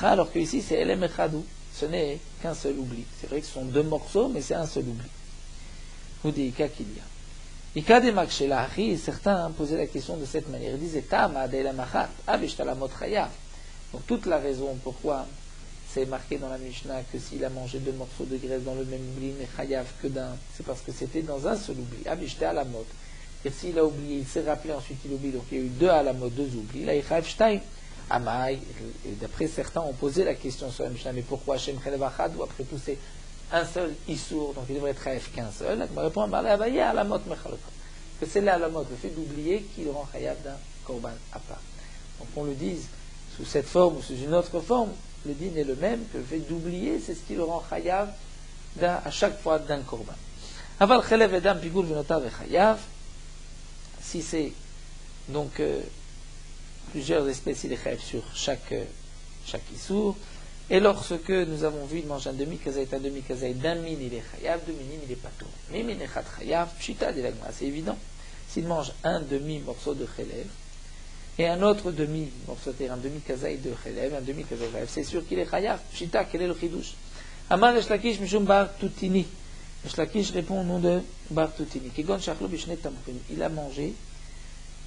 Alors que ici c'est elem echadou, ce n'est qu'un seul oubli. C'est vrai que ce sont deux morceaux, mais c'est un seul oubli. Vous dites qu'il y a. Ika de Makshelahi, certains posaient la question de cette manière. Ils disaient Tama de la machat, abishtalamot chayav. Donc toute la raison pourquoi c'est marqué dans la Mishnah que s'il a mangé deux morceaux de graisse dans le même oubli, mais chayav que d'un, c'est parce que c'était dans un seul oubli. Abishtalamot. Et s'il a oublié, il s'est rappelé, ensuite il oublie, donc il y a eu deux alamot, deux oublis. Là, il chayav shtaim. Amaï, et d'après certains ont posé la question sur la Mishnah, mais pourquoi Hashem Chelevachad, ou après tout c'est un seul Issour, donc il devrait être chayav qu'un seul. Donc, on répond à Abaye à la mot mechalot. Que c'est là la mot, le fait d'oublier qu'il rend chayav d'un korban à part. Donc on le dise sous cette forme ou sous une autre forme, le din est le même, que le fait d'oublier, c'est ce qui le rend chayav à chaque fois d'un korban. Aval chelev edam pigul venotav et chayav, si c'est donc plusieurs espèces, il est chayav sur chaque Issour. Et lorsque nous avons vu, il mange un demi-kazaït d'un mine, il est chayav, deux minim, il est pas tout. Mais mine echat chayav, pshita de l'agma, c'est évident. S'il mange un demi-morceau de chelev, et un autre demi-morceau, c'est-à-dire un demi-kazaït de chelev, un demi-kazaït de chelev, c'est sûr qu'il est chayav, pshita, quel est le chidouche? Amar Eshlakish mishum bar tutini. Eshlakish répond au nom de bar tutini. Kigon shachlo bishne tamrim. Il a mangé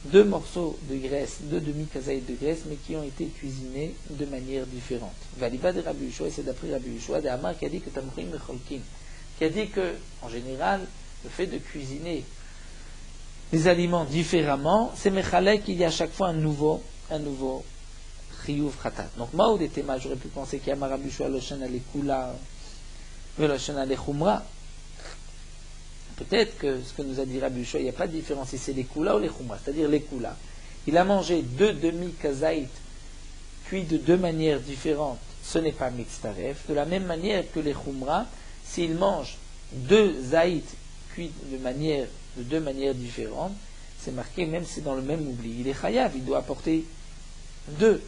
deux morceaux de graisse, deux demi-kazaïs de graisse, mais qui ont été cuisinés de manière différente. Valiba de Rabbi Yeshua, et c'est d'après Rabbi Yeshua, d'Amar qui a dit que Tamrim Mecholkin, qui a dit que, en général, le fait de cuisiner des aliments différemment, c'est Mechalek, qu'il y a à chaque fois un nouveau Chiyuv Khatat. Donc, moi, au détéma, j'aurais pu penser qu'il y a Rabbi Yeshua, le Shen Alekula, le Shen Alechumra. Peut-être que ce que nous a dit Rabbi Yeshua, il n'y a pas de différence si c'est les koula ou les khumra, c'est-à-dire les koula. Il a mangé deux demi-kazaït cuits de deux manières différentes, ce n'est pas mitztaref. De la même manière que les khumra, s'il mange deux zaït cuits de deux manières différentes, c'est marqué même si c'est dans le même oubli. Il est chayav, il doit apporter deux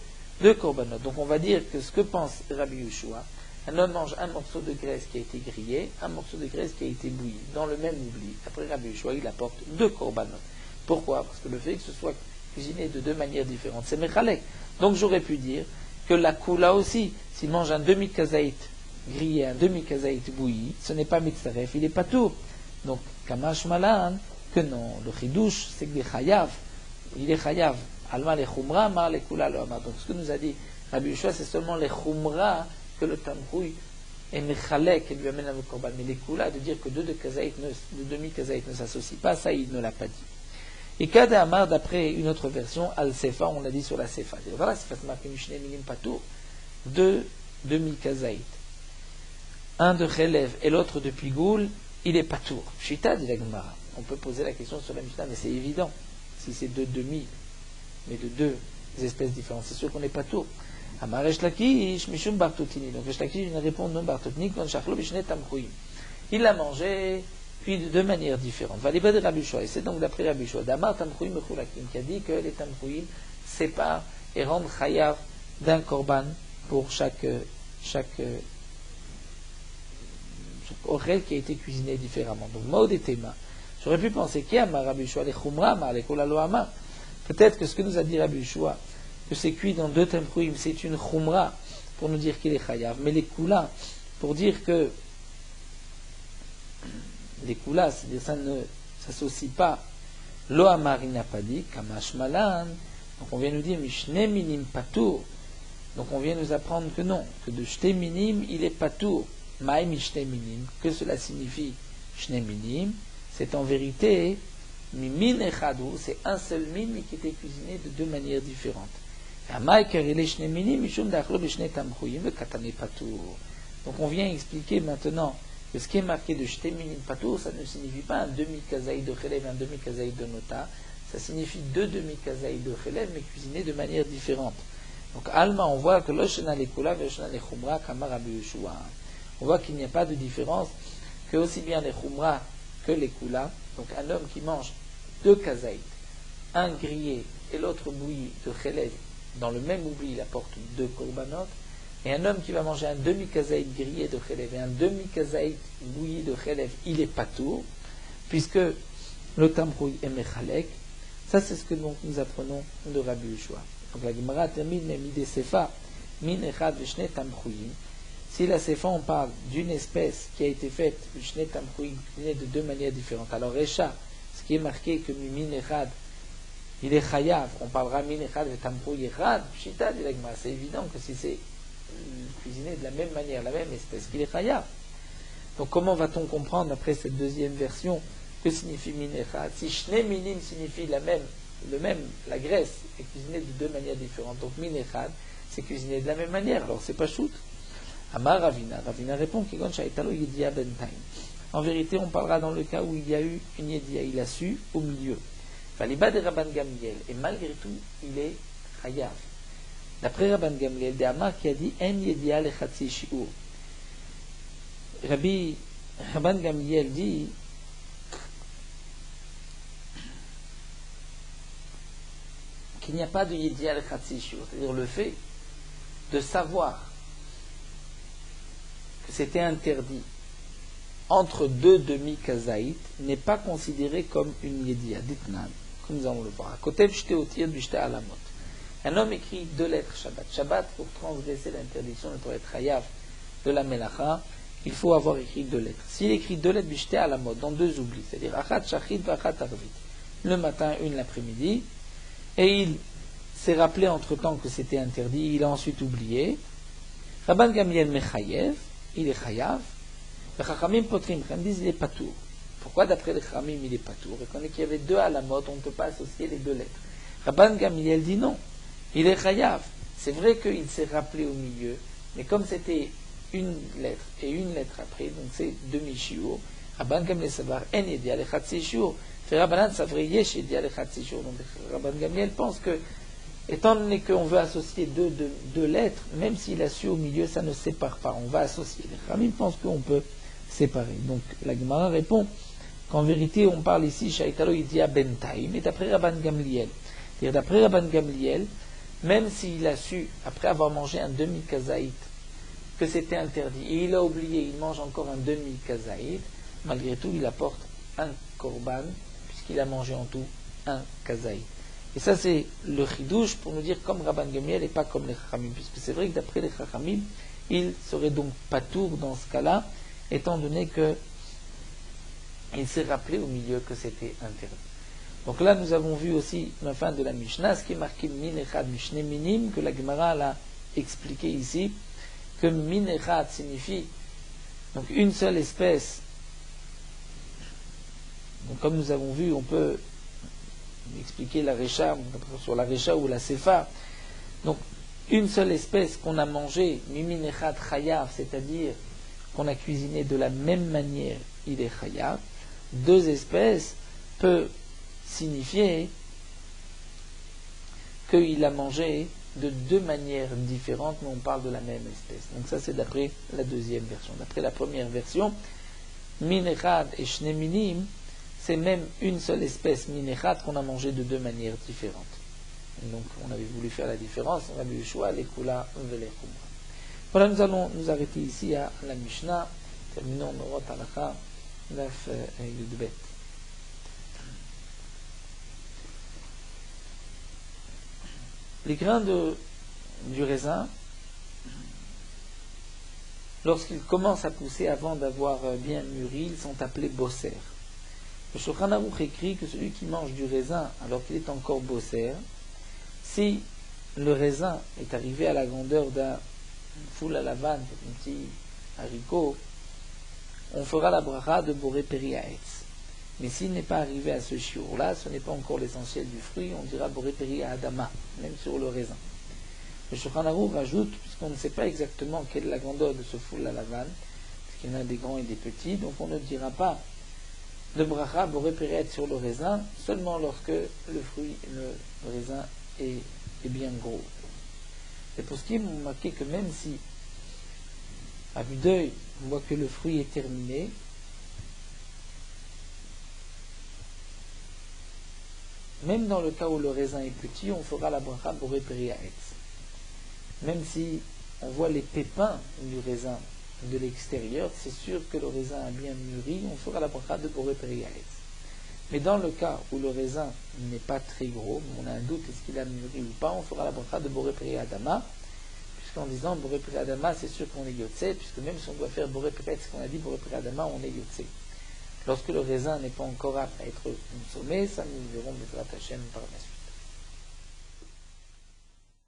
korbanot. Donc on va dire que ce que pense Rabbi Yeshua, un homme mange un morceau de graisse qui a été grillé, un morceau de graisse qui a été bouilli, dans le même oubli. Après Rabbi Yeshua, il apporte deux korbanot. Pourquoi? Parce que le fait que ce soit cuisiné de deux manières différentes, c'est mechalek. Donc j'aurais pu dire que la koula aussi, s'il mange un demi-kazaït grillé, un demi-kazaït bouilli, ce n'est pas mitzaref, il est pas tout. Donc, kamash malan, que non. Le chidouche, c'est que les chayav, il est chayav. Alma les chumra, mar les koula le amar. Donc ce que nous a dit Rabbi Yeshua, c'est seulement les chumra que le tamrouille est mechalek et lui amène à le korban. Mais les koula, de dire que deux demi-kazaït ne s'associent pas, ça il ne l'a pas dit. Et Kada Amar, d'après une autre version, Al-Sefa, on l'a dit sur la Sefa. Voilà, c'est parce que Mishneh Minim Patour, deux demi-kazaït, un de Chelev et l'autre de Pigoul, il est Patour. Shita, dit la Gemara. On peut poser la question sur la Mishnah, mais c'est évident. Si c'est deux demi, mais de deux espèces différentes, c'est sûr qu'on est Patour. Amar Eshlakish, Mishum Bartotini. Donc Eshlakish vient répondre non Bartotini, Kon Shachlo Bishne Tamchouim. Il l'a mangé, puis de deux manières différentes. Valiba de Rabbi Yeshua, et c'est donc d'après Rabbi Yeshua, Damar Tamchouim Mechulakim, qui a dit que les Tamchouim séparent et rendent chayav d'un korban pour chaque orel qui a été cuisiné différemment. Donc, Maud et Tema. J'aurais pu penser qu'il y a Rabbi Yeshua, les Chumra, les Kola Loama. Peut-être que ce que nous a dit Rabbi Yeshua, que c'est cuit dans 2 tamrouim, c'est une khumra pour nous dire qu'il est chayav. Mais les kula, pour dire que les kula, c'est-à-dire ça ne s'associe pas. Lo amar, il n'a pas dit, kamash malan. Donc on vient nous dire, mishne minim patour. Donc on vient nous apprendre que non, que de shte minim, il est patour. Maï mishne minim. Que cela signifie shne minim? C'est en vérité, mimin echadou, c'est un seul min, mais qui était cuisiné de 2 manières différentes. Donc on vient expliquer maintenant que ce qui est marqué de shte minim patour, ça ne signifie pas un demi-kazaï de chelev et un demi-kazaï de nota, ça signifie 2 demi-kazaï de chelev, mais cuisinés de manière différente. Donc Alma, on voit que l'oshena lekula ve'oshena lechumra kamar Rabbi Yeshua. On voit qu'il n'y a pas de différence, que aussi bien les chumra que les kula. Donc un homme qui mange 2 kazaït, un grillé et l'autre bouilli de chelev, dans le même oubli, il apporte 2 korbanot. Et un homme qui va manger un demi-kazaït grillé de chelev et un demi-kazaït bouilli de chelev, il est patour, puisque le tamroui est mechalek. Ça, c'est ce que donc nous apprenons de Rabbi Yeshua. Donc la Gemara termine, mais mide sefa, min echad v'shne tamrouim. Si la sefa, on parle d'une espèce qui a été faite, v'shne tamrouim, cuisinée de 2 manières différentes. Alors, Recha, ce qui est marqué que min echad, il est chayav, on parlera min echad et tamrouim echad, pshita, dit la Gemara. C'est évident que si c'est cuisiné de la même manière, la même espèce, qu'il est chayav. Donc, comment va-t-on comprendre, après cette deuxième version, que signifie min echad? Si shne minim signifie la graisse est cuisinée de 2 manières différentes. Donc min echad, c'est cuisiné de la même manière. Alors c'est pas shoot. Amar Ravina. Ravina répond qu'il shaitalo yedia bentaim. En vérité, on parlera dans le cas où il y a eu une yedia, il a su au milieu. Faliba de Rabban Gamliel. Et malgré tout, il est chayav. D'après Rabban Gamliel, de Amar qui a dit en yedia le chatzi shiur. Rabban Gamliel dit qu'il n'y a pas de yedia al-khatsi shiur, c'est-à-dire le fait de savoir que c'était interdit entre 2 demi-kazaït n'est pas considéré comme une yedia, ditnan, comme nous allons le voir. Kotev shte otir bishte alamot. Un homme écrit 2 lettres Shabbat. Shabbat, pour transgresser l'interdiction de être chayav de la melacha, il faut avoir écrit 2 lettres. S'il écrit 2 lettres bishte alamot, dans 2 oublis, c'est-à-dire achat shachit v'achat arvit, le matin, une l'après-midi, et il s'est rappelé entre-temps que c'était interdit, il a ensuite oublié. Rabban Gamliel mechayev, il est chayav. Les chachamim potrim, ils disent il est patour. Pourquoi d'après les chachamim il est patour? Et qu'on est qu'il y avait 2 à la mode, on ne peut pas associer les 2 lettres. Rabban Gamliel dit non, il est chayav. C'est vrai qu'il s'est rappelé au milieu, mais comme c'était une lettre et une lettre après, donc c'est demi-shiur, Rabban Gamliel savar en yedia le chatzi shiur. Rabbanan savrait yesh yedia le chatzi shiur. Donc Rabban Gamliel pense que, étant donné qu'on veut associer 2 lettres, même s'il a su au milieu, ça ne sépare pas. On va associer. Les Khamim pensent qu'on peut séparer. Donc la Gemara répond qu'en vérité, on parle ici, Shaitalo Yidia Bentaim, et d'après Rabban Gamliel. C'est-à-dire, d'après Rabban Gamliel, même s'il a su, après avoir mangé un demi-kazaït, que c'était interdit, et il a oublié, il mange encore un demi-kazaït, malgré tout, il apporte un korban, puisqu'il a mangé en tout un kazaït. Et ça, c'est le chidouche pour nous dire comme Rabban Gamliel et pas comme les chachamim, puisque c'est vrai que d'après les chachamim, il serait donc patour dans ce cas-là, étant donné que il s'est rappelé au milieu que c'était interdit. Donc là, nous avons vu aussi la fin de la Mishnah, ce qui est marqué min echad mishne minim, que la Gemara l'a expliqué ici, que min echad signifie donc une seule espèce. Donc comme nous avons vu, on peut expliquer la recha, sur la recha ou la sefa. Donc une seule espèce qu'on a mangée, mimin echad chayav, c'est-à-dire qu'on a cuisiné de la même manière, il est chayav. 2 espèces peut signifier qu'il a mangé de 2 manières différentes, mais on parle de la même espèce. Donc ça, c'est d'après la deuxième version. D'après la première version, min echad et shne minim, c'est même une seule espèce, min echad, qu'on a mangé de 2 manières différentes. Et donc, on avait voulu faire la différence, on a eu choix, les kula, les khumra. Voilà, nous allons nous arrêter ici à la Mishnah. Terminons Norot Halacha 9 Yudbet. Les grains du raisin, lorsqu'ils commencent à pousser avant d'avoir bien mûri, ils sont appelés bosser. Le Shulchan Aruch écrit que celui qui mange du raisin alors qu'il est encore bosser, si le raisin est arrivé à la grandeur d'un foule à la vanne, un petit haricot, on fera la bracha de Boré Peri Haetz. Mais s'il n'est pas arrivé à ce shiur-là, ce n'est pas encore l'essentiel du fruit, on dira Boré Peri Adama, même sur le raisin. Le Shulchan Aruch rajoute, puisqu'on ne sait pas exactement quelle est la grandeur de ce foule à la vanne, puisqu'il y en a des grands et des petits, donc on ne dira pas de bracha Boré Peri Haetz sur le raisin, seulement lorsque le fruit, le raisin est bien gros. C'est pour ce qui est marqué que même si, à vue d'œil, on voit que le fruit est terminé, même dans le cas où le raisin est petit, on fera la bracha Boré Peri Haetz. Même si on voit les pépins du raisin de l'extérieur, c'est sûr que le raisin a bien mûri, on fera la bracha de Boré Peri Haetz. Mais dans le cas où le raisin n'est pas très gros, on a un doute est-ce qu'il a mûri ou pas, on fera la bracha de Boré Peri Adama, puisqu'en disant Boré Peri Adama, c'est sûr qu'on est Yotse, puisque même si on doit faire Boré Peri Haetz, ce qu'on a dit Boré Peri Adama, on est Yotse. Lorsque le raisin n'est pas encore apte à être consommé, ça nous verrons Bezrat Hashem par la suite.